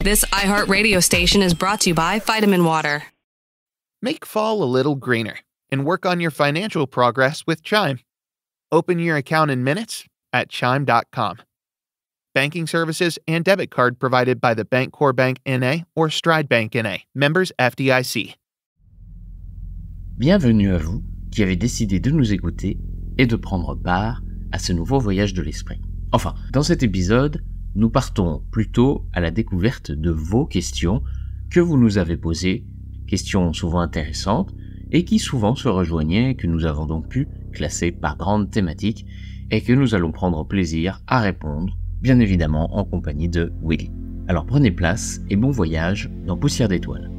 This iHeartRadio station is brought to you by Vitamin Water. Make fall a little greener and work on your financial progress with Chime. Open your account in minutes at Chime.com. Banking services and debit card provided by the Bancorp Bank N.A. or Stride Bank N.A. Members FDIC. Bienvenue à vous qui avez décidé de nous écouter et de prendre part à ce nouveau voyage de l'esprit. Enfin, dans cet épisode, nous partons plutôt à la découverte de vos questions que vous nous avez posées, questions souvent intéressantes et qui souvent se rejoignaient et que nous avons donc pu classer par grandes thématiques et que nous allons prendre plaisir à répondre, bien évidemment en compagnie de Willy. Alors prenez place et bon voyage dans Poussière d'étoiles.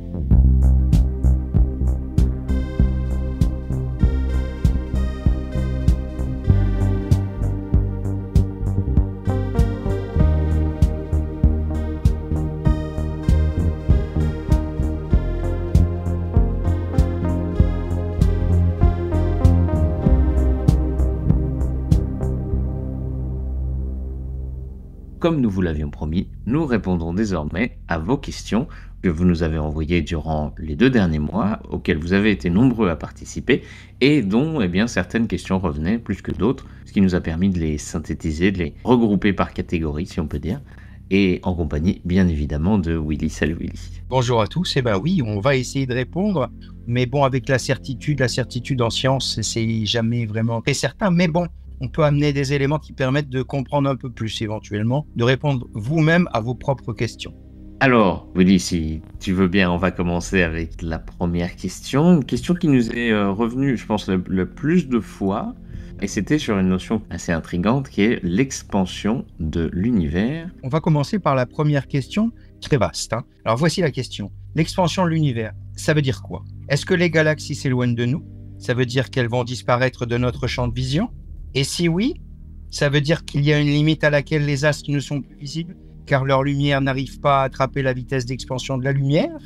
Comme nous vous l'avions promis, nous répondrons désormais à vos questions que vous nous avez envoyées durant les 2 derniers mois, auxquelles vous avez été nombreux à participer et dont certaines questions revenaient plus que d'autres, ce qui nous a permis de les synthétiser, de les regrouper par catégorie, si on peut dire, et en compagnie, bien évidemment, de Willy. Salut Willy. Bonjour à tous. Oui, on va essayer de répondre, mais bon, avec la certitude en science, c'est jamais vraiment très certain, mais bon, on peut amener des éléments qui permettent de comprendre un peu plus éventuellement, de répondre vous-même à vos propres questions. Alors, Willy, si tu veux bien, on va commencer avec la première question. Une question qui nous est revenue, je pense, le plus de fois. Et c'était sur une notion assez intrigante qui est l'expansion de l'univers. On va commencer par la première question, très vaste. Alors voici la question. L'expansion de l'univers, ça veut dire quoi? Est-ce que les galaxies s'éloignent de nous? Ça veut dire qu'elles vont disparaître de notre champ de vision? Et si oui, ça veut dire qu'il y a une limite à laquelle les astres ne sont plus visibles, car leur lumière n'arrive pas à attraper la vitesse d'expansion de la lumière?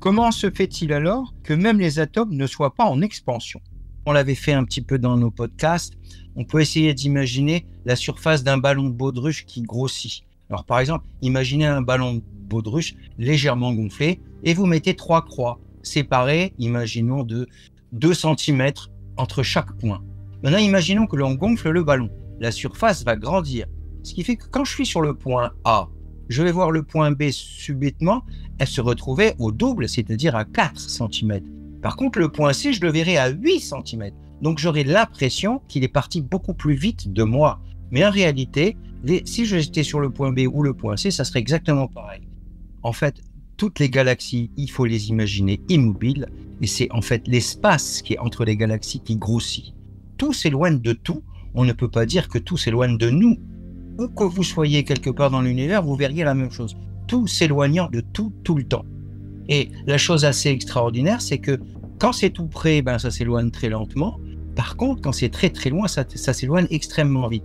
Comment se fait-il alors que même les atomes ne soient pas en expansion? On l'avait fait un petit peu dans nos podcasts. On peut essayer d'imaginer la surface d'un ballon de baudruche qui grossit. Alors par exemple, imaginez un ballon de baudruche légèrement gonflé et vous mettez 3 croix séparées, imaginons de 2 cm entre chaque point. Maintenant, imaginons que l'on gonfle le ballon. La surface va grandir. Ce qui fait que quand je suis sur le point A, je vais voir le point B subitement, elle se retrouvait au double, c'est-à-dire à 4 cm. Par contre, le point C, je le verrai à 8 cm. Donc, j'aurai l'impression qu'il est parti beaucoup plus vite de moi. Mais en réalité, si j'étais sur le point B ou le point C, ça serait exactement pareil. En fait, toutes les galaxies, il faut les imaginer immobiles. Et c'est en fait l'espace qui est entre les galaxies qui grossit. Tout s'éloigne de tout, on ne peut pas dire que tout s'éloigne de nous. Où que vous soyez quelque part dans l'univers, vous verriez la même chose. Tout s'éloignant de tout, tout le temps. Et la chose assez extraordinaire, c'est que quand c'est tout près, ça s'éloigne très lentement. Par contre, quand c'est très très loin, ça s'éloigne extrêmement vite.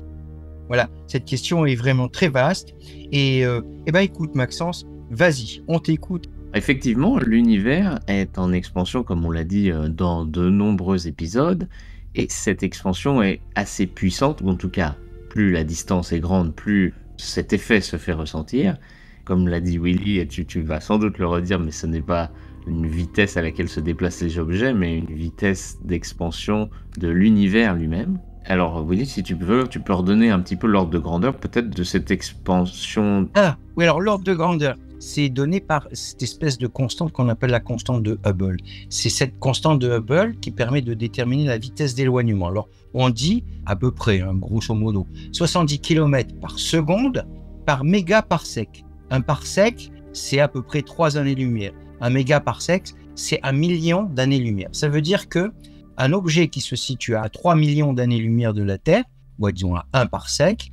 Voilà, cette question est vraiment très vaste. Et écoute Maxence, vas-y, on t'écoute. Effectivement, l'univers est en expansion, comme on l'a dit dans de nombreux épisodes. Et cette expansion est assez puissante, ou en tout cas, plus la distance est grande, plus cet effet se fait ressentir. Comme l'a dit Willy, et tu vas sans doute le redire, mais ce n'est pas une vitesse à laquelle se déplacent les objets, mais une vitesse d'expansion de l'univers lui-même. Alors Willy, si tu peux redonner un petit peu l'ordre de grandeur peut-être de cette expansion. Ah, oui, alors l'ordre de grandeur, c'est donné par cette espèce de constante qu'on appelle la constante de Hubble. C'est cette constante de Hubble qui permet de déterminer la vitesse d'éloignement. Alors, on dit à peu près, grosso modo, 70 km par seconde par mégaparsec. Un parsec, c'est à peu près 3 années-lumière. Un mégaparsec, c'est 1 million d'années-lumière. Ça veut dire que un objet qui se situe à 3 millions d'années-lumière de la Terre, ou disons à 1 parsec,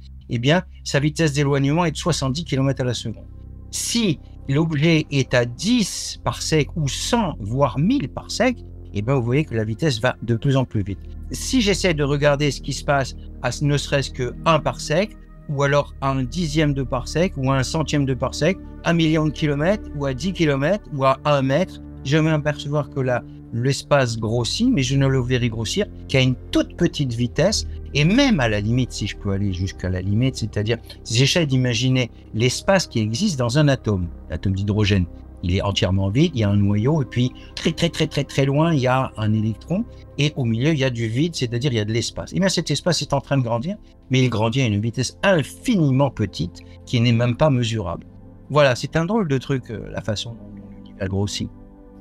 sa vitesse d'éloignement est de 70 km à la seconde. Si l'objet est à 10 parsecs ou 100, voire 1000 parsecs, vous voyez que la vitesse va de plus en plus vite. Si j'essaie de regarder ce qui se passe à ne serait-ce que 1 parsec, ou alors à 1/10 de parsec, ou à 1/100 de parsec, 1 million de kilomètres, ou à 10 km, ou à 1 mètre, je vais m'apercevoir que l'espace grossit, mais je ne le verrai grossir qu'à une toute petite vitesse, Et même à la limite, si je peux aller jusqu'à la limite, c'est-à-dire si j'essaie d'imaginer l'espace qui existe dans un atome, l'atome d'hydrogène, il est entièrement vide, il y a un noyau, et puis très loin, il y a un électron, et au milieu, il y a du vide, c'est-à-dire il y a de l'espace. Et bien cet espace est en train de grandir, mais il grandit à une vitesse infiniment petite, qui n'est même pas mesurable. Voilà, c'est un drôle de truc, la façon dont l'univers grossit.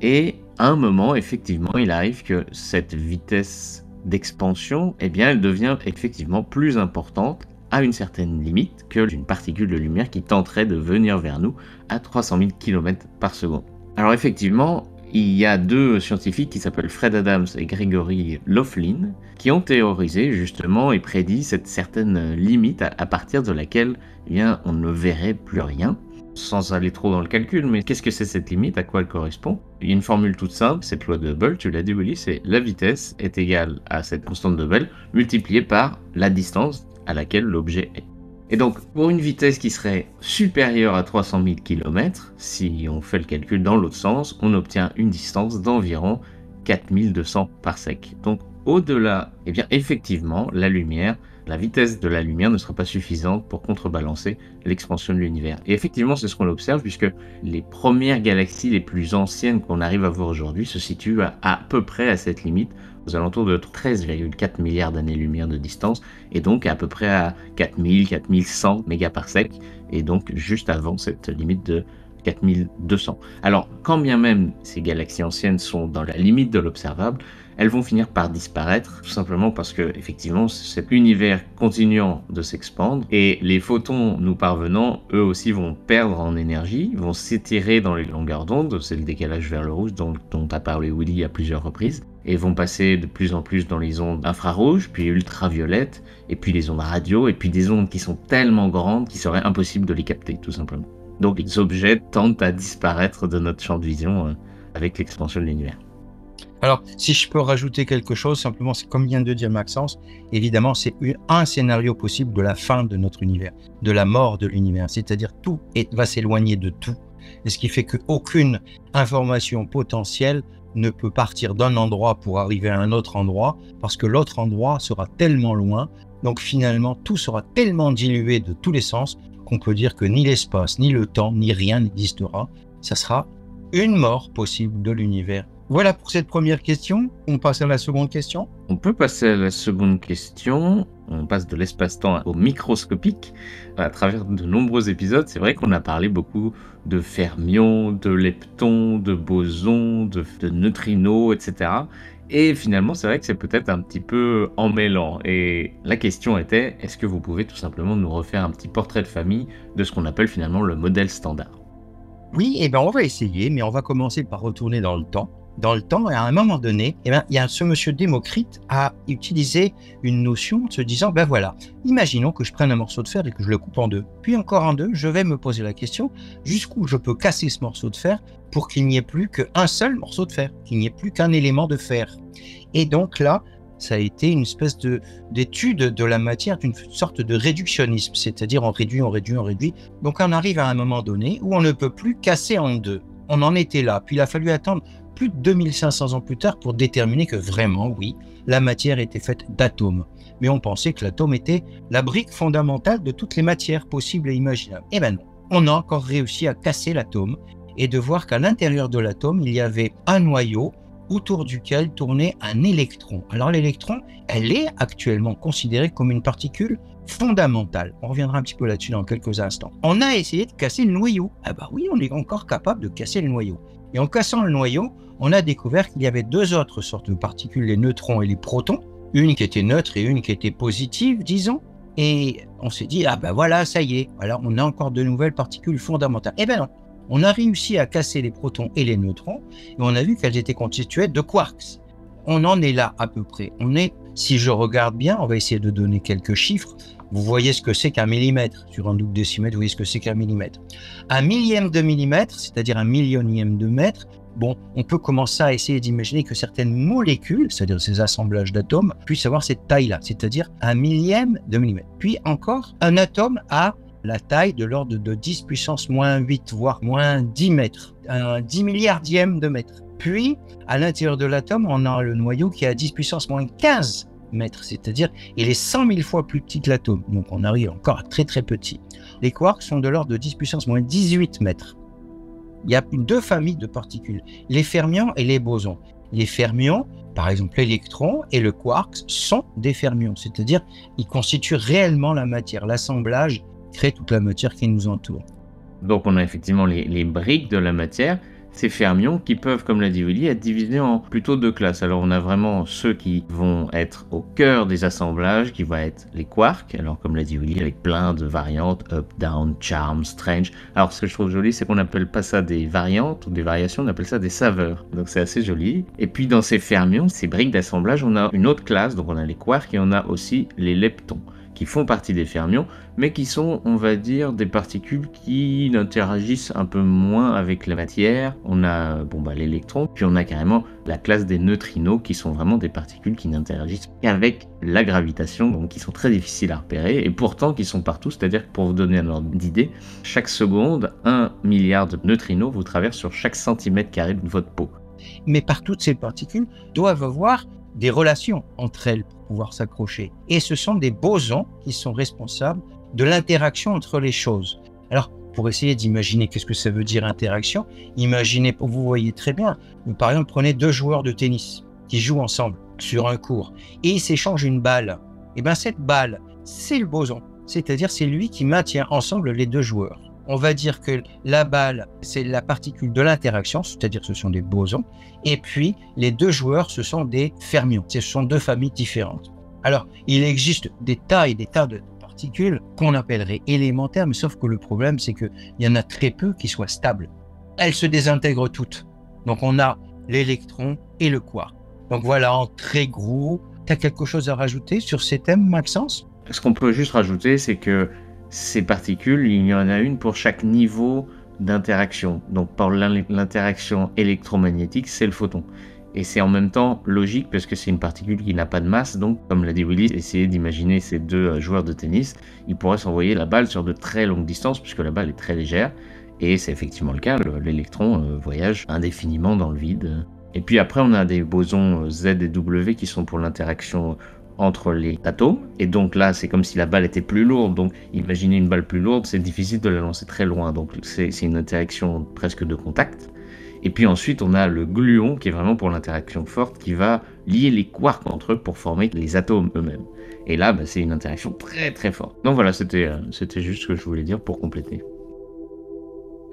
Et à un moment, effectivement, il arrive que cette vitesse d'expansion, eh bien, elle devient effectivement plus importante à une certaine limite que d'une particule de lumière qui tenterait de venir vers nous à 300 000 km par seconde. Alors effectivement, il y a deux scientifiques qui s'appellent Fred Adams et Gregory Laughlin qui ont théorisé justement et prédit cette certaine limite à partir de laquelle eh bien, on ne verrait plus rien. Sans aller trop dans le calcul, mais qu'est-ce que c'est cette limite? À quoi elle correspond? Il y a une formule toute simple, cette loi de Hubble, tu l'as dit Willy, c'est la vitesse est égale à cette constante de Hubble multipliée par la distance à laquelle l'objet est. Et donc, pour une vitesse qui serait supérieure à 300 000 km, si on fait le calcul dans l'autre sens, on obtient une distance d'environ 4200 parsecs. Donc, au-delà, eh bien, effectivement, la vitesse de la lumière ne sera pas suffisante pour contrebalancer l'expansion de l'univers. Et effectivement, c'est ce qu'on observe puisque les premières galaxies les plus anciennes qu'on arrive à voir aujourd'hui se situent à peu près à cette limite, aux alentours de 13,4 milliards d'années-lumière de distance, et donc à peu près à 4100 mégaparsecs, et donc juste avant cette limite de 4200. Alors, quand bien même ces galaxies anciennes sont dans la limite de l'observable, elles vont finir par disparaître, tout simplement parce que, effectivement, cet univers continuant de s'expandre, et les photons nous parvenant, eux aussi vont perdre en énergie, vont s'étirer dans les longueurs d'onde, c'est le décalage vers le rouge dont a parlé Willy à plusieurs reprises, et vont passer de plus en plus dans les ondes infrarouges, puis ultraviolettes, et puis les ondes radio, et puis des ondes qui sont tellement grandes qu'il serait impossible de les capter, tout simplement. Donc les objets tendent à disparaître de notre champ de vision avec l'expansion de l'univers. Alors, si je peux rajouter quelque chose, simplement, c'est comme vient de dire Maxence, évidemment, c'est un scénario possible de la fin de notre univers, de la mort de l'univers, c'est-à-dire tout va s'éloigner de tout, et ce qui fait qu'aucune information potentielle ne peut partir d'un endroit pour arriver à un autre endroit, parce que l'autre endroit sera tellement loin, donc finalement, tout sera tellement dilué de tous les sens qu'on peut dire que ni l'espace, ni le temps, ni rien n'existera. Ça sera une mort possible de l'univers. Voilà pour cette première question. On passe à la seconde question. On peut passer à la seconde question. On passe de l'espace-temps au microscopique. À travers de nombreux épisodes, c'est vrai qu'on a parlé beaucoup de fermions, de leptons, de bosons, de neutrinos, etc. Et finalement, c'est vrai que c'est peut-être un petit peu emmêlant. Et la question était, est-ce que vous pouvez tout simplement nous refaire un petit portrait de famille de ce qu'on appelle finalement le modèle standard? Oui, eh ben on va essayer, mais on va commencer par retourner dans le temps. Dans le temps, et à un moment donné, il y a ce monsieur Démocrite a utilisé une notion en se disant, ben voilà, imaginons que je prenne un morceau de fer et que je le coupe en deux. Puis encore en deux, je vais me poser la question, jusqu'où je peux casser ce morceau de fer pour qu'il n'y ait plus qu'un seul morceau de fer, qu'il n'y ait plus qu'un élément de fer. Et donc là, ça a été une espèce d'étude de la matière, d'une sorte de réductionnisme, c'est-à-dire on réduit. Donc on arrive à un moment donné où on ne peut plus casser en deux. On en était là, puis il a fallu attendre plus de 2500 ans plus tard pour déterminer que vraiment, oui, la matière était faite d'atomes. Mais on pensait que l'atome était la brique fondamentale de toutes les matières possibles et imaginables. Eh ben non, on a encore réussi à casser l'atome et de voir qu'à l'intérieur de l'atome, il y avait un noyau autour duquel tournait un électron. Alors l'électron, elle est actuellement considérée comme une particule fondamentale. On reviendra un petit peu là-dessus dans quelques instants. On a essayé de casser le noyau. Ah bah oui, on est encore capable de casser le noyau. Et en cassant le noyau, on a découvert qu'il y avait deux autres sortes de particules, les neutrons et les protons. Une qui était neutre et une qui était positive, disons. Et on s'est dit, ah ben voilà, ça y est, voilà, on a encore de nouvelles particules fondamentales. Eh ben non, on a réussi à casser les protons et les neutrons, et on a vu qu'elles étaient constituées de quarks. On en est là à peu près. On est, si je regarde bien, on va essayer de donner quelques chiffres. Vous voyez ce que c'est qu'un millimètre. Sur un double décimètre, vous voyez ce que c'est qu'un millimètre. Un millième de millimètre, c'est-à-dire un millionième de mètre, bon, on peut commencer à essayer d'imaginer que certaines molécules, c'est-à-dire ces assemblages d'atomes, puissent avoir cette taille-là, c'est-à-dire un millième de millimètre. Puis encore, un atome a la taille de l'ordre de 10 puissance moins 8, voire moins 10 mètres, un 10 milliardième de mètre. Puis, à l'intérieur de l'atome, on a le noyau qui a 10 puissance moins 15 mètres, c'est-à-dire il est 100 000 fois plus petit que l'atome, donc on arrive encore à très très petit. Les quarks sont de l'ordre de 10 puissance moins 18 mètres. Il y a 2 familles de particules, les fermions et les bosons. Les fermions, par exemple l'électron et le quark, sont des fermions, c'est-à-dire ils constituent réellement la matière. L'assemblage crée toute la matière qui nous entoure. Donc on a effectivement les briques de la matière, ces fermions qui peuvent, comme l'a dit Willy, être divisés en plutôt 2 classes. Alors on a vraiment ceux qui vont être au cœur des assemblages, qui vont être les quarks, alors comme l'a dit Willy, avec plein de variantes, up, down, charm, strange. Alors ce que je trouve joli, c'est qu'on n'appelle pas ça des variantes ou des variations, on appelle ça des saveurs. Donc c'est assez joli. Et puis dans ces fermions, ces briques d'assemblage, on a une autre classe, donc on a les quarks et on a aussi les leptons, qui font partie des fermions, mais qui sont, on va dire, des particules qui interagissent un peu moins avec la matière. On a l'électron, puis on a carrément la classe des neutrinos, qui sont vraiment des particules qui n'interagissent qu'avec la gravitation, donc qui sont très difficiles à repérer, et pourtant qui sont partout, c'est-à-dire que pour vous donner un ordre d'idée, chaque seconde, 1 milliard de neutrinos vous traversent sur chaque centimètre carré de votre peau. Mais par toutes ces particules doivent avoir des relations entre elles pour pouvoir s'accrocher. Et ce sont des bosons qui sont responsables de l'interaction entre les choses. Alors, pour essayer d'imaginer qu'est-ce que ça veut dire interaction, imaginez, vous voyez très bien, par exemple, prenez 2 joueurs de tennis qui jouent ensemble sur un court et ils s'échangent une balle. Et bien cette balle, c'est le boson, c'est-à-dire c'est lui qui maintient ensemble les 2 joueurs. On va dire que la balle, c'est la particule de l'interaction, c'est-à-dire que ce sont des bosons, et puis les 2 joueurs, ce sont des fermions, ce sont 2 familles différentes. Alors, il existe des tas et des tas de particules qu'on appellerait élémentaires, mais sauf que le problème, c'est qu'il y en a très peu qui soient stables. Elles se désintègrent toutes. Donc, on a l'électron et le quark. Donc voilà, en très gros, tu as quelque chose à rajouter sur ces thèmes, Maxence ? Ce qu'on peut juste rajouter, c'est que ces particules, il y en a une pour chaque niveau d'interaction. Donc pour l'interaction électromagnétique, c'est le photon. Et c'est en même temps logique parce que c'est une particule qui n'a pas de masse. Donc comme l'a dit Willy, essayez d'imaginer ces 2 joueurs de tennis. Ils pourraient s'envoyer la balle sur de très longues distances puisque la balle est très légère. Et c'est effectivement le cas, l'électron voyage indéfiniment dans le vide. Et puis après, on a des bosons Z et W qui sont pour l'interaction entre les atomes, et donc là c'est comme si la balle était plus lourde, donc imaginez une balle plus lourde, c'est difficile de la lancer très loin, donc c'est une interaction presque de contact. Et puis ensuite on a le gluon qui est vraiment pour l'interaction forte, qui va lier les quarks entre eux pour former les atomes eux-mêmes. Et là c'est une interaction très très forte. Donc voilà, c'était juste ce que je voulais dire pour compléter.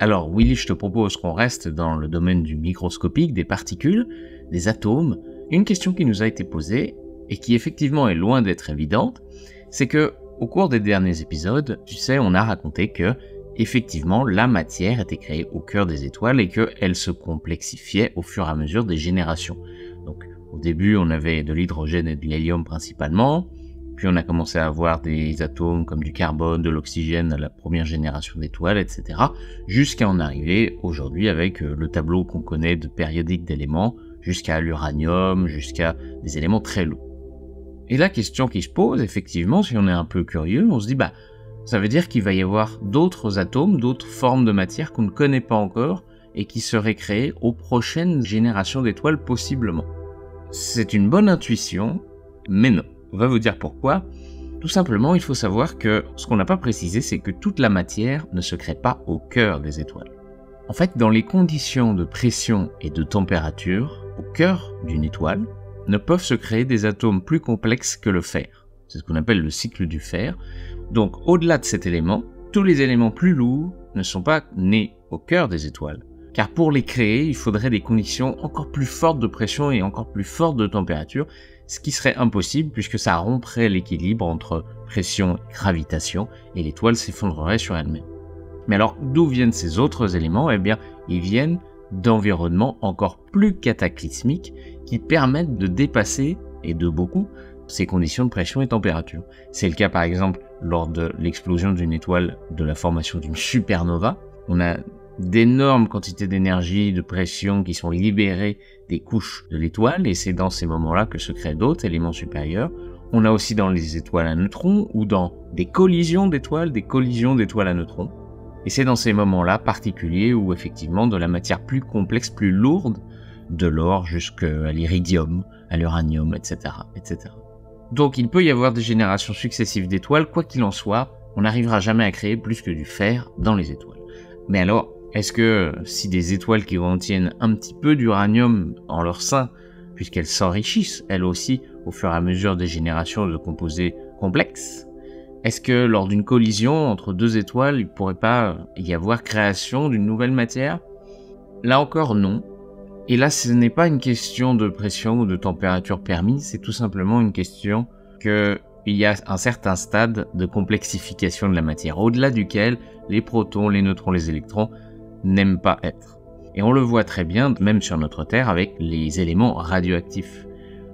Alors Willy, je te propose qu'on reste dans le domaine du microscopique, des particules, des atomes. Une question qui nous a été posée, et qui effectivement est loin d'être évidente, c'est que au cours des derniers épisodes, tu sais, on a raconté que effectivement la matière était créée au cœur des étoiles et qu'elle se complexifiait au fur et à mesure des générations. Donc au début, on avait de l'hydrogène et de l'hélium principalement, puis on a commencé à avoir des atomes comme du carbone, de l'oxygène à la première génération d'étoiles, etc., jusqu'à en arriver aujourd'hui avec le tableau qu'on connaît de périodique d'éléments, jusqu'à l'uranium, jusqu'à des éléments très lourds. Et la question qui se pose, effectivement, si on est un peu curieux, on se dit, ça veut dire qu'il va y avoir d'autres atomes, d'autres formes de matière qu'on ne connaît pas encore et qui seraient créées aux prochaines générations d'étoiles possiblement. C'est une bonne intuition, mais non. On va vous dire pourquoi. Tout simplement, il faut savoir que ce qu'on n'a pas précisé, c'est que toute la matière ne se crée pas au cœur des étoiles. En fait, dans les conditions de pression et de température, au cœur d'une étoile, ne peuvent se créer des atomes plus complexes que le fer. C'est ce qu'on appelle le cycle du fer. Donc, au-delà de cet élément, tous les éléments plus lourds ne sont pas nés au cœur des étoiles. Car pour les créer, il faudrait des conditions encore plus fortes de pression et encore plus fortes de température, ce qui serait impossible puisque ça romprait l'équilibre entre pression et gravitation et l'étoile s'effondrerait sur elle-même. Mais alors, d'où viennent ces autres éléments ? Eh bien, ils viennent d'environnements encore plus cataclysmiques qui permettent de dépasser, et de beaucoup, ces conditions de pression et température. C'est le cas par exemple lors de l'explosion d'une étoile, de la formation d'une supernova. On a d'énormes quantités d'énergie, de pression qui sont libérées des couches de l'étoile, et c'est dans ces moments-là que se créent d'autres éléments supérieurs. On a aussi dans les étoiles à neutrons, ou dans des collisions d'étoiles à neutrons. Et c'est dans ces moments-là particuliers où effectivement de la matière plus complexe, plus lourde, de l'or jusqu'à l'iridium, à l'uranium, etc., etc. Donc il peut y avoir des générations successives d'étoiles, quoi qu'il en soit, on n'arrivera jamais à créer plus que du fer dans les étoiles. Mais alors, est-ce que si des étoiles qui contiennent un petit peu d'uranium en leur sein, puisqu'elles s'enrichissent elles aussi au fur et à mesure des générations de composés complexes, est-ce que lors d'une collision entre deux étoiles, il ne pourrait pas y avoir création d'une nouvelle matière? Là encore non. Et là, ce n'est pas une question de pression ou de température permise, c'est tout simplement une question qu'il y a un certain stade de complexification de la matière, au-delà duquel les protons, les neutrons, les électrons n'aiment pas être. Et on le voit très bien, même sur notre Terre, avec les éléments radioactifs.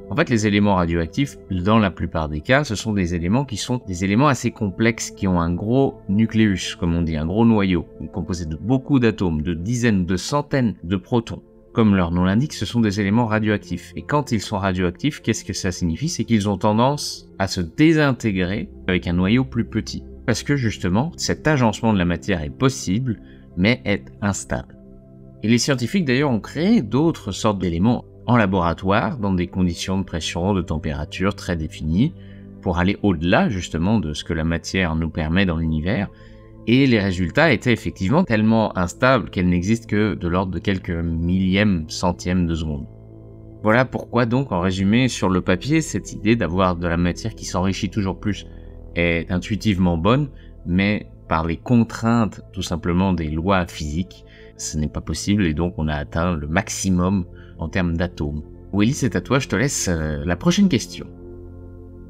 En fait, les éléments radioactifs, dans la plupart des cas, ce sont des éléments qui sont des éléments assez complexes, qui ont un gros nucléus, comme on dit, un gros noyau, composé de beaucoup d'atomes, de dizaines, de centaines de protons. Comme leur nom l'indique, ce sont des éléments radioactifs. Et quand ils sont radioactifs, qu'est-ce que ça signifie? C'est qu'ils ont tendance à se désintégrer avec un noyau plus petit. Parce que justement, cet agencement de la matière est possible, mais est instable. Et les scientifiques d'ailleurs ont créé d'autres sortes d'éléments en laboratoire, dans des conditions de pression, de température très définies, pour aller au-delà justement de ce que la matière nous permet dans l'univers. Et les résultats étaient effectivement tellement instables qu'elles n'existent que de l'ordre de quelques millièmes, centièmes de seconde. Voilà pourquoi donc, en résumé, sur le papier, cette idée d'avoir de la matière qui s'enrichit toujours plus est intuitivement bonne, mais par les contraintes tout simplement des lois physiques, ce n'est pas possible et donc on a atteint le maximum en termes d'atomes. Willy, c'est à toi, je te laisse la prochaine question.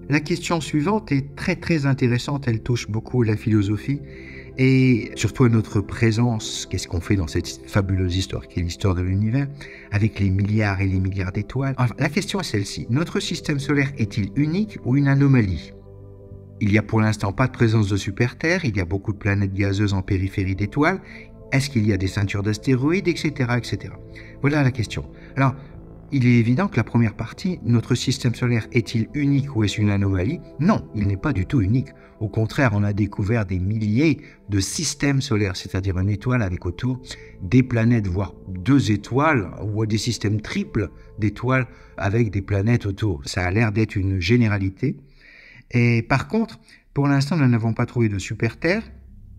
La question suivante est très très intéressante, elle touche beaucoup la philosophie et surtout à notre présence, qu'est-ce qu'on fait dans cette fabuleuse histoire qui est l'histoire de l'univers, avec les milliards et les milliards d'étoiles. Enfin, la question est celle-ci, notre système solaire est-il unique ou une anomalie? Il n'y a pour l'instant pas de présence de super-Terre, il y a beaucoup de planètes gazeuses en périphérie d'étoiles, est-ce qu'il y a des ceintures d'astéroïdes, etc., etc. Voilà la question. Alors, il est évident que la première partie, notre système solaire est-il unique ou est-ce une anomalie? Non, il n'est pas du tout unique. Au contraire, on a découvert des milliers de systèmes solaires, c'est-à-dire une étoile avec autour des planètes, voire 2 étoiles, ou des systèmes triples d'étoiles avec des planètes autour. Ça a l'air d'être une généralité. Et par contre, pour l'instant, nous n'avons pas trouvé de super-Terre.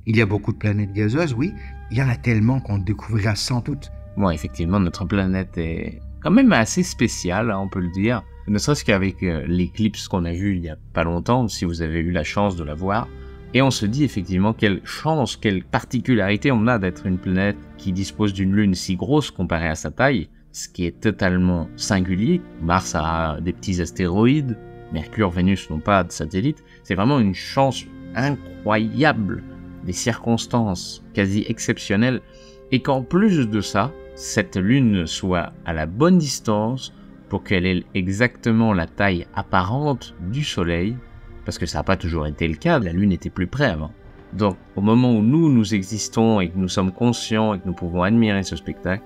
Il y a beaucoup de planètes gazeuses, oui. Il y en a tellement qu'on découvrira sans doute. Bon, effectivement, notre planète est quand même assez spéciale, hein, on peut le dire. Ne serait-ce qu'avec l'éclipse qu'on a vue il n'y a pas longtemps, si vous avez eu la chance de la voir. Et on se dit effectivement quelle chance, quelle particularité on a d'être une planète qui dispose d'une lune si grosse comparée à sa taille, ce qui est totalement singulier. Mars a des petits astéroïdes, Mercure, Vénus n'ont pas de satellites. C'est vraiment une chance incroyable, des circonstances quasi exceptionnelles, et qu'en plus de ça, cette lune soit à la bonne distance pour qu'elle ait exactement la taille apparente du Soleil, parce que ça n'a pas toujours été le cas, la lune était plus près avant. Donc au moment où nous existons et que nous sommes conscients et que nous pouvons admirer ce spectacle,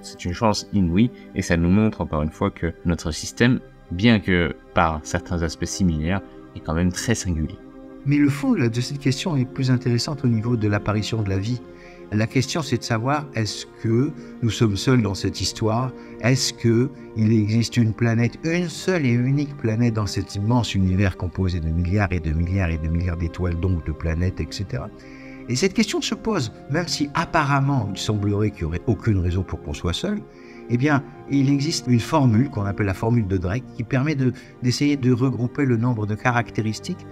c'est une chance inouïe, et ça nous montre encore une fois que notre système, bien que par certains aspects similaires, est quand même très singulier. Mais le fond de cette question est plus intéressante au niveau de l'apparition de la vie. La question, c'est de savoir, est-ce que nous sommes seuls dans cette histoire? Est-ce qu'il existe une planète, une seule et unique planète dans cet immense univers composé de milliards et de milliards et de milliards d'étoiles, donc de planètes, etc. Et cette question se pose, même si apparemment il semblerait qu'il n'y aurait aucune raison pour qu'on soit seul, eh bien, il existe une formule qu'on appelle la formule de Drake qui permet d'essayer de regrouper le nombre de caractéristiques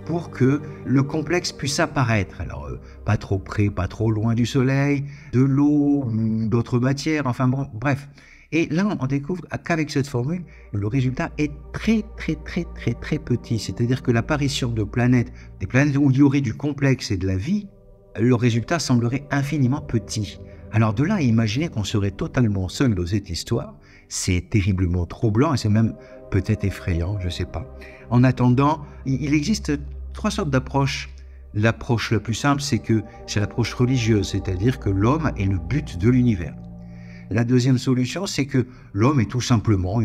pour que le complexe puisse apparaître. Alors, pas trop près, pas trop loin du Soleil, de l'eau, d'autres matières, enfin bon, bref. Et là, on découvre qu'avec cette formule, le résultat est très, très, très, très, très petit. C'est-à-dire que l'apparition de planètes, des planètes où il y aurait du complexe et de la vie, le résultat semblerait infiniment petit. Alors de là à imaginer qu'on serait totalement seul dans cette histoire, c'est terriblement troublant et c'est même peut-être effrayant, je ne sais pas. En attendant, il existe 3 sortes d'approches. L'approche la plus simple, c'est l'approche religieuse, c'est-à-dire que l'homme est le but de l'univers. La deuxième solution, c'est que l'homme est tout simplement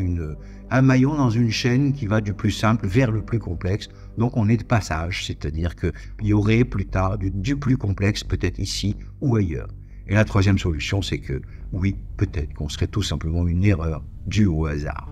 un maillon dans une chaîne qui va du plus simple vers le plus complexe. Donc on est de passage, c'est-à-dire qu'il y aurait plus tard du plus complexe, peut-être ici ou ailleurs. Et la troisième solution, c'est que oui, peut-être qu'on serait tout simplement une erreur due au hasard.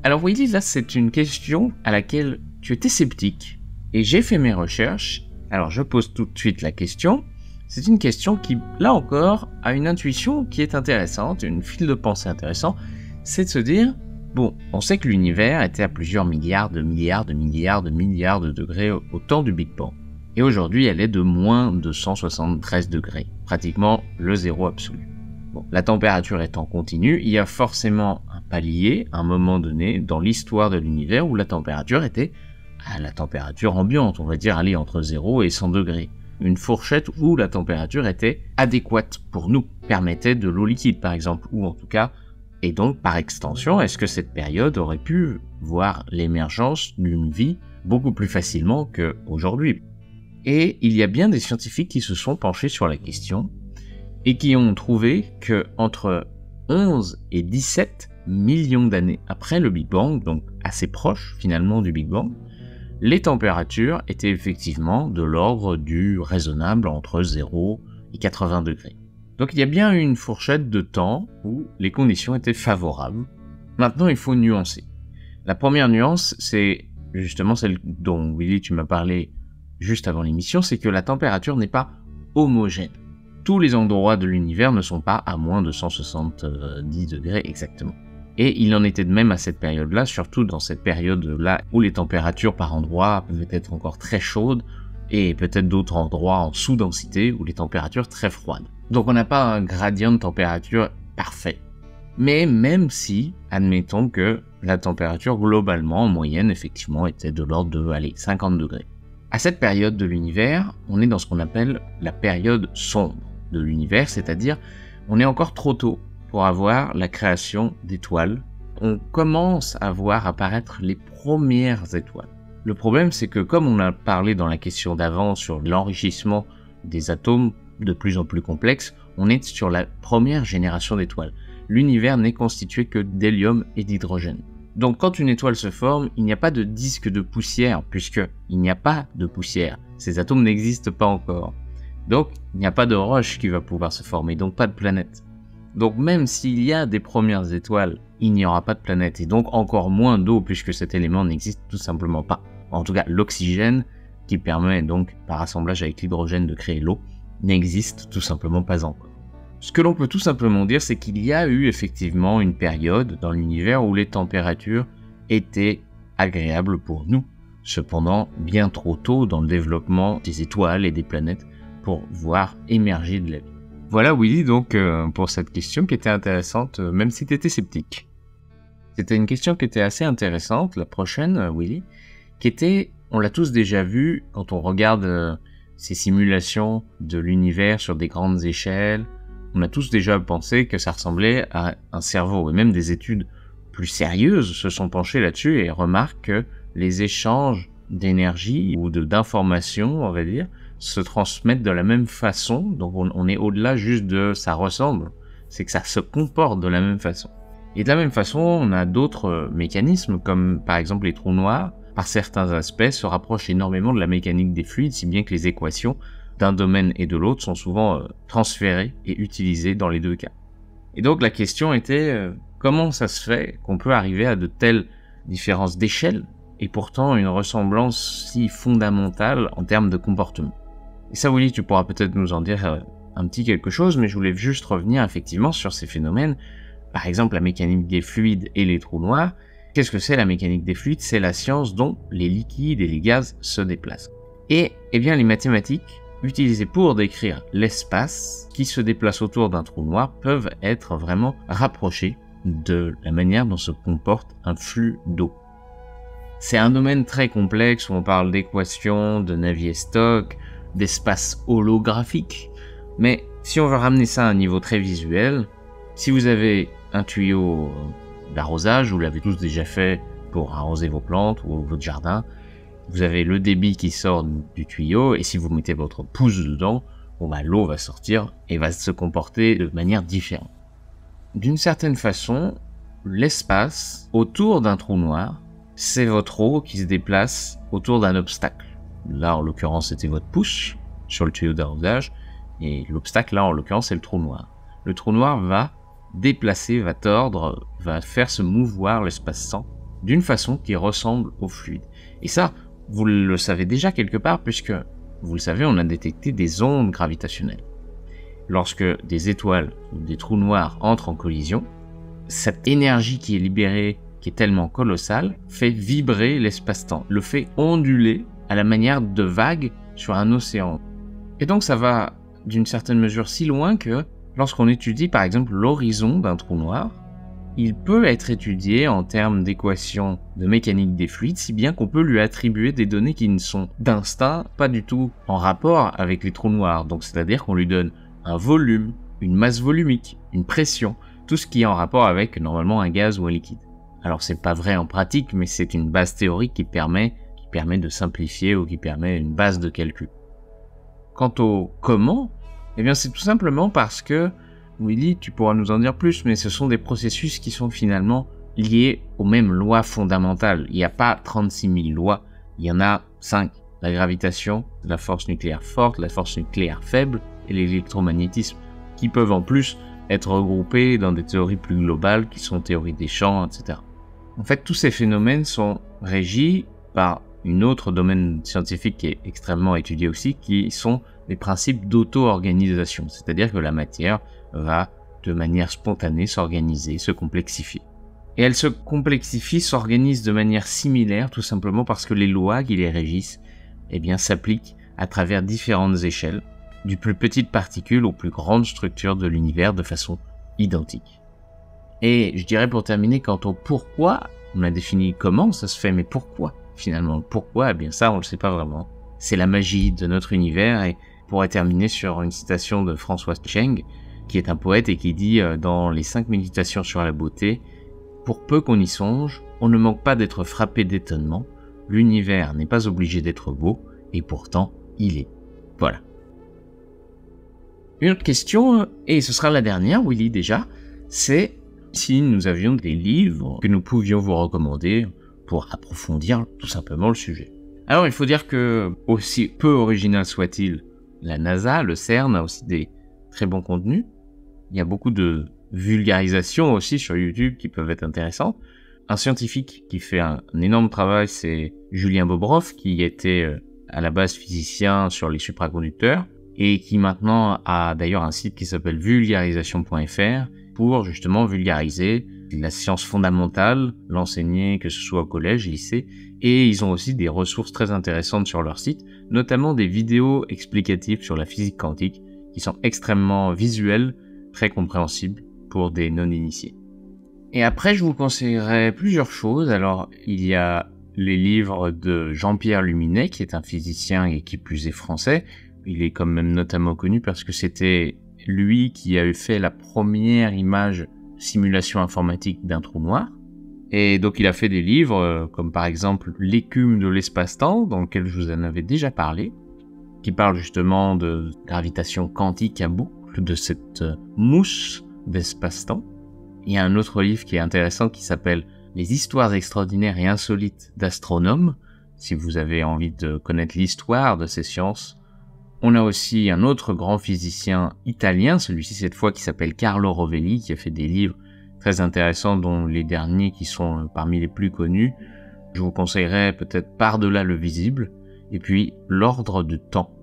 Alors Willy, là c'est une question à laquelle tu étais sceptique et j'ai fait mes recherches. Alors je pose tout de suite la question. C'est une question qui, là encore, a une intuition qui est intéressante, une file de pensée intéressante. C'est de se dire, bon, on sait que l'univers était à plusieurs milliards de degrés au temps du Big Bang. Et aujourd'hui, elle est de moins de 173 degrés, pratiquement le zéro absolu. Bon, la température étant continue, il y a forcément un palier, un moment donné, dans l'histoire de l'univers où la température était à la température ambiante, on va dire, aller entre 0 et 100 degrés. Une fourchette où la température était adéquate pour nous, permettait de l'eau liquide par exemple, ou en tout cas, et donc par extension, est-ce que cette période aurait pu voir l'émergence d'une vie beaucoup plus facilement qu'aujourd'hui? Et il y a bien des scientifiques qui se sont penchés sur la question et qui ont trouvé que entre 11 et 17 millions d'années après le Big Bang, donc assez proche finalement du Big Bang, les températures étaient effectivement de l'ordre du raisonnable entre 0 et 80 degrés. Donc il y a bien une fourchette de temps où les conditions étaient favorables. Maintenant, il faut nuancer. La première nuance, c'est justement celle dont Willy, tu m'as parlé juste avant l'émission, c'est que la température n'est pas homogène. Tous les endroits de l'univers ne sont pas à moins de 170 degrés exactement. Et il en était de même à cette période-là, surtout dans cette période-là où les températures par endroits peuvent être encore très chaudes et peut-être d'autres endroits en sous-densité où les températures très froides. Donc on n'a pas un gradient de température parfait. Mais même si, admettons que la température globalement en moyenne effectivement était de l'ordre de 50 degrés. À cette période de l'univers, on est dans ce qu'on appelle la période sombre de l'univers, c'est-à-dire on est encore trop tôt pour avoir la création d'étoiles. On commence à voir apparaître les premières étoiles. Le problème, c'est que comme on a parlé dans la question d'avant sur l'enrichissement des atomes de plus en plus complexes, on est sur la première génération d'étoiles. L'univers n'est constitué que d'hélium et d'hydrogène. Donc quand une étoile se forme, il n'y a pas de disque de poussière, puisqu'il n'y a pas de poussière. Ces atomes n'existent pas encore. Donc il n'y a pas de roche qui va pouvoir se former, donc pas de planète. Donc même s'il y a des premières étoiles, il n'y aura pas de planète et donc encore moins d'eau puisque cet élément n'existe tout simplement pas. En tout cas, l'oxygène, qui permet donc par assemblage avec l'hydrogène de créer l'eau, n'existe tout simplement pas encore. Ce que l'on peut tout simplement dire, c'est qu'il y a eu effectivement une période dans l'univers où les températures étaient agréables pour nous. Cependant, bien trop tôt dans le développement des étoiles et des planètes pour voir émerger de la vie. Voilà Willy donc pour cette question qui était intéressante même si tu étais sceptique. C'était une question qui était assez intéressante, la prochaine Willy, qui était, on l'a tous déjà vu quand on regarde ces simulations de l'univers sur des grandes échelles, on a tous déjà pensé que ça ressemblait à un cerveau et même des études plus sérieuses se sont penchées là-dessus et remarquent que les échanges d'énergie ou d'informations, on va dire, se transmettent de la même façon, donc on est au-delà juste de ça ressemble, c'est que ça se comporte de la même façon. Et de la même façon, on a d'autres mécanismes, comme par exemple les trous noirs, par certains aspects, se rapprochent énormément de la mécanique des fluides, si bien que les équations d'un domaine et de l'autre sont souvent transférées et utilisées dans les deux cas. Et donc la question était, comment ça se fait qu'on peut arriver à de telles différences d'échelle, et pourtant une ressemblance si fondamentale en termes de comportement. Et ça, Willy, tu pourras peut-être nous en dire un petit quelque chose, mais je voulais juste revenir effectivement sur ces phénomènes. Par exemple, la mécanique des fluides et les trous noirs. Qu'est-ce que c'est la mécanique des fluides? C'est la science dont les liquides et les gaz se déplacent. Et, eh bien, les mathématiques utilisées pour décrire l'espace qui se déplace autour d'un trou noir peuvent être vraiment rapprochées de la manière dont se comporte un flux d'eau. C'est un domaine très complexe où on parle d'équations, de Navier-Stokes, d'espace holographique, mais si on veut ramener ça à un niveau très visuel, si vous avez un tuyau d'arrosage, vous l'avez tous déjà fait pour arroser vos plantes ou votre jardin, vous avez le débit qui sort du tuyau et si vous mettez votre pouce dedans, l'eau va sortir et va se comporter de manière différente. D'une certaine façon, l'espace autour d'un trou noir, c'est votre eau qui se déplace autour d'un obstacle. Là, en l'occurrence, c'était votre pouce sur le tuyau d'arrosage. Et l'obstacle, là, en l'occurrence, c'est le trou noir. Le trou noir va déplacer, va tordre, va faire se mouvoir l'espace-temps d'une façon qui ressemble au fluide. Et ça, vous le savez déjà quelque part, puisque, vous le savez, on a détecté des ondes gravitationnelles. Lorsque des étoiles ou des trous noirs entrent en collision, cette énergie qui est libérée, qui est tellement colossale, fait vibrer l'espace-temps, le fait onduler à la manière de vagues sur un océan. Et donc ça va d'une certaine mesure si loin que lorsqu'on étudie par exemple l'horizon d'un trou noir, il peut être étudié en termes d'équations de mécanique des fluides, si bien qu'on peut lui attribuer des données qui ne sont d'instinct pas du tout en rapport avec les trous noirs. Donc c'est-à-dire qu'on lui donne un volume, une masse volumique, une pression, tout ce qui est en rapport avec normalement un gaz ou un liquide. Alors c'est pas vrai en pratique, mais c'est une base théorique qui permet de simplifier ou qui permet une base de calcul. Quant au comment, eh bien c'est tout simplement parce que, Willy, tu pourras nous en dire plus, mais ce sont des processus qui sont finalement liés aux mêmes lois fondamentales. Il n'y a pas 36 000 lois, il y en a 5. La gravitation, la force nucléaire forte, la force nucléaire faible et l'électromagnétisme, qui peuvent en plus être regroupés dans des théories plus globales qui sont théories des champs, etc. En fait, tous ces phénomènes sont régis par un autre domaine scientifique qui est extrêmement étudié aussi, qui sont les principes d'auto-organisation, c'est-à-dire que la matière va de manière spontanée s'organiser, se complexifier. Et elle se complexifie, s'organise de manière similaire, tout simplement parce que les lois qui les régissent, eh bien, s'appliquent à travers différentes échelles, du plus petite particule aux plus grandes structures de l'univers de façon identique. Et je dirais pour terminer, quant au pourquoi, on a défini comment ça se fait, mais pourquoi finalement? Pourquoi? Eh bien ça, on le sait pas vraiment. C'est la magie de notre univers, et on pourrait terminer sur une citation de François Cheng, qui est un poète et qui dit dans les 5 méditations sur la beauté, « Pour peu qu'on y songe, on ne manque pas d'être frappé d'étonnement, l'univers n'est pas obligé d'être beau, et pourtant il est. » Voilà. Une autre question, et ce sera la dernière, Willy déjà, c'est si nous avions des livres que nous pouvions vous recommander pour approfondir tout simplement le sujet. Alors il faut dire que, aussi peu original soit-il, la NASA, le CERN a aussi des très bons contenus. Il y a beaucoup de vulgarisation aussi sur YouTube qui peuvent être intéressantes. Un scientifique qui fait un énorme travail, c'est Julien Bobroff, qui était à la base physicien sur les supraconducteurs et qui maintenant a d'ailleurs un site qui s'appelle vulgarisation.fr pour justement vulgariser la science fondamentale, l'enseigner que ce soit au collège, lycée, et ils ont aussi des ressources très intéressantes sur leur site, notamment des vidéos explicatives sur la physique quantique qui sont extrêmement visuelles, très compréhensibles pour des non-initiés. Et après, je vous conseillerais plusieurs choses. Alors, il y a les livres de Jean-Pierre Luminet, qui est un physicien et qui plus est français. Il est quand même notamment connu parce que c'était lui qui a fait la première image simulation informatique d'un trou noir. Et donc il a fait des livres comme par exemple L'écume de l'espace-temps, dans lequel je vous en avais déjà parlé, qui parle justement de gravitation quantique à boucle, de cette mousse d'espace-temps. Il y a un autre livre qui est intéressant qui s'appelle Les histoires extraordinaires et insolites d'astronomes, si vous avez envie de connaître l'histoire de ces sciences. On a aussi un autre grand physicien italien, celui-ci cette fois qui s'appelle Carlo Rovelli, qui a fait des livres très intéressants, dont les derniers qui sont parmi les plus connus. Je vous conseillerais peut-être Par-delà le visible, et puis L'ordre du temps.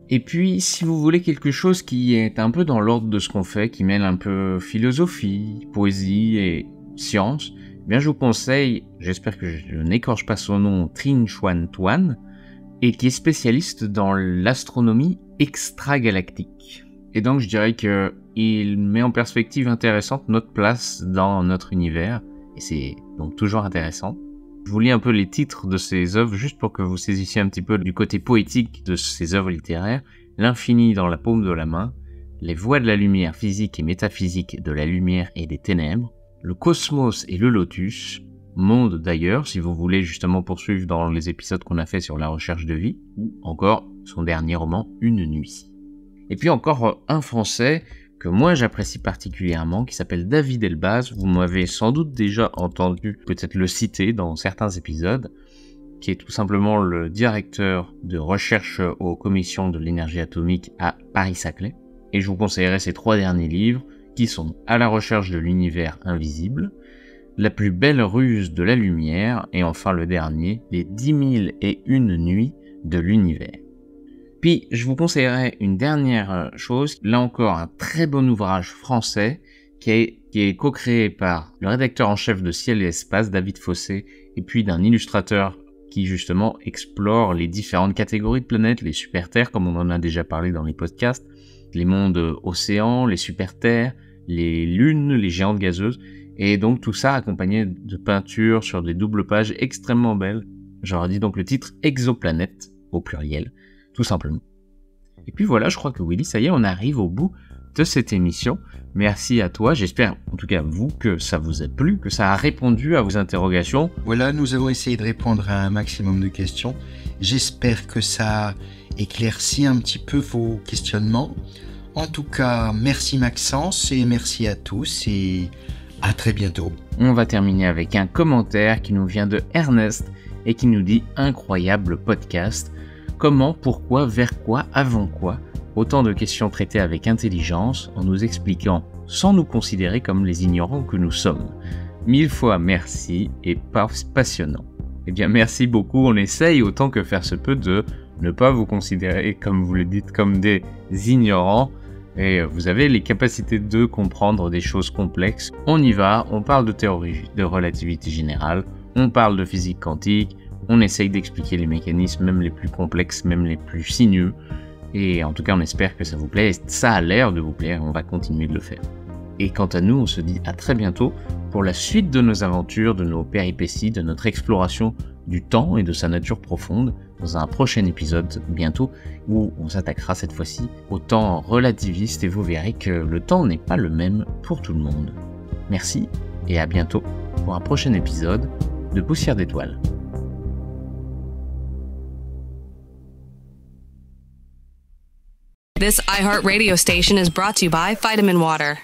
Et puis, si vous voulez quelque chose qui est un peu dans l'ordre de ce qu'on fait, qui mêle un peu philosophie, poésie et science, eh bien je vous conseille, j'espère que je n'écorche pas son nom, Trinh Xuan Tuan, et qui est spécialiste dans l'astronomie extragalactique. Et donc je dirais que il met en perspective intéressante notre place dans notre univers, et c'est donc toujours intéressant. Je vous lis un peu les titres de ces œuvres, juste pour que vous saisissiez un petit peu du côté poétique de ces œuvres littéraires. L'infini dans la paume de la main, Les voies de la lumière physique et métaphysique de la lumière et des ténèbres, Le cosmos et le lotus, Monde d'ailleurs, si vous voulez justement poursuivre dans les épisodes qu'on a fait sur la recherche de vie, ou encore son dernier roman, Une nuit. Et puis encore un français que moi j'apprécie particulièrement, qui s'appelle David Elbaz. Vous m'avez sans doute déjà entendu peut-être le citer dans certains épisodes, qui est tout simplement le directeur de recherche aux commissions de l'énergie atomique à Paris-Saclay. Et je vous conseillerais ces 3 derniers livres, qui sont À la recherche de l'univers invisible, La plus belle ruse de la lumière, et enfin le dernier, les 10 001 nuits de l'univers. Puis, je vous conseillerais une dernière chose, là encore un très bon ouvrage français qui est co-créé par le rédacteur en chef de Ciel et Espace, David Fossé, et puis d'un illustrateur qui justement explore les différentes catégories de planètes, les super-terres, comme on en a déjà parlé dans les podcasts, les mondes océans, les super-terres, les lunes, les géantes gazeuses, et donc tout ça accompagné de peintures sur des doubles pages extrêmement belles. J'aurais dit donc le titre Exoplanète, au pluriel, tout simplement. Et puis voilà, je crois que Willy, ça y est, on arrive au bout de cette émission. Merci à toi, j'espère en tout cas vous que ça vous a plu, que ça a répondu à vos interrogations. Voilà, nous avons essayé de répondre à un maximum de questions. J'espère que ça éclaircit un petit peu vos questionnements. En tout cas, merci Maxence et merci à tous et à très bientôt. On va terminer avec un commentaire qui nous vient de Ernest et qui nous dit « Incroyable podcast. Comment, pourquoi, vers quoi, avant quoi ?» Autant de questions traitées avec intelligence, en nous expliquant sans nous considérer comme les ignorants que nous sommes. 1000 fois merci et passionnant. Eh bien merci beaucoup, on essaye autant que faire se peut de ne pas vous considérer, comme vous le dites, comme des ignorants. Et vous avez les capacités de comprendre des choses complexes. On y va, on parle de théorie de relativité générale, on parle de physique quantique, on essaye d'expliquer les mécanismes même les plus complexes, même les plus sinueux. Et en tout cas, on espère que ça vous plaît, et ça a l'air de vous plaire, et on va continuer de le faire. Et quant à nous, on se dit à très bientôt pour la suite de nos aventures, de nos péripéties, de notre exploration du temps et de sa nature profonde, dans un prochain épisode bientôt, où on s'attaquera cette fois-ci au temps relativiste, et vous verrez que le temps n'est pas le même pour tout le monde. Merci, et à bientôt pour un prochain épisode de Poussière d'étoiles. This iHeartRadio station is brought to you by Vitamin Water.